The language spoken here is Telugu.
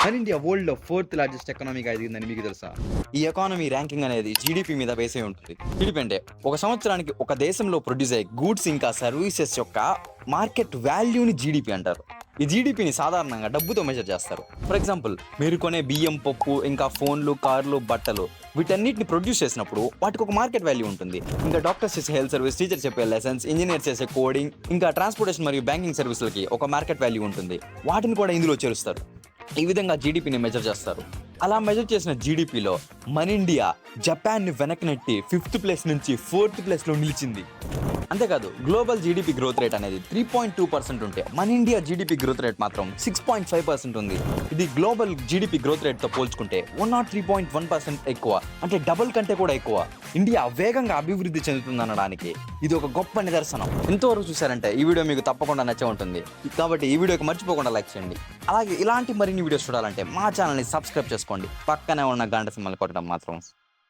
మన ఇండియా వరల్డ్‌లో ఫోర్త్ లార్జెస్ట్ ఎకానమీగా ఎదిగిందని మీకు తెలుసా? ఈ ఎకానమీ ర్యాంకింగ్ అనేది జీడీపీ మీద బేస్ అయి ఉంటుంది. జీడీపీ అంటే ఒక సంవత్సరానికి ఒక దేశంలో ప్రొడ్యూస్ అయ్యే గూడ్స్ ఇంకా సర్వీసెస్ యొక్క మార్కెట్ వాల్యూని జీడీపీ అంటారు. ఈ జీడీపీని సాధారణంగా డబ్బుతో మెజర్ చేస్తారు. ఫర్ ఎగ్జాంపుల్, మీరు కొనే బియ్యం, పప్పు, ఇంకా ఫోన్లు, కార్లు, బట్టలు వీటన్నిటిని ప్రొడ్యూస్ చేసినప్పుడు వాటికి ఒక మార్కెట్ వాల్యూ ఉంటుంది. ఇంకా డాక్టర్స్ చేసే హెల్త్ సర్వీస్, టీచర్ చెప్పే లెసన్స్, ఇంజనీర్స్ చేసే కోడింగ్, ఇంకా ట్రాన్స్పోర్టేషన్ మరియు బ్యాంకింగ్ సర్వీసులకి ఒక మార్కెట్ వాల్యూ ఉంటుంది. వాటిని కూడా ఇందులో చేరుస్తారు. ఈ విధంగా జీడీపీని మెజర్ చేస్తారు. అలా మెజర్ చేసిన జీడీపీలో మన ఇండియా జపాన్ని వెనక్కి నెట్టి 5th ప్లేస్ నుంచి 4th ప్లేస్లో నిలిచింది. అంతేకాదు, గ్లోబల్ జీడీపీ గ్రోత్ రేట్ అనేది 3.2% ఉంటే మన ఇండియా జీడీపీ గ్రోత్ రేట్ మాత్రం 6.5% ఉంది. ఇది గ్లోబల్ జీడీపీ గ్రోత్ రేట్తో పోల్చుకుంటే 103.1% ఎక్కువ, అంటే డబుల్ కంటే కూడా ఎక్కువ. ఇండియా వేగంగా అభివృద్ధి చెందుతుందనడానికి ఇది ఒక గొప్ప నిదర్శనం. ఎంతవరకు చూసారంటే ఈ వీడియో మీకు తప్పకుండా నచ్చే ఉంటుంది. కాబట్టి ఈ వీడియోకి మర్చిపోకుండా లైక్ చేయండి. అలాగే ఇలాంటి మరిన్ని వీడియోస్ చూడాలంటే మా ఛానల్ని సబ్స్క్రైబ్ చేసుకోండి. పక్కనే ఉన్న గంట సింబల్ కొట్టడం మాత్రం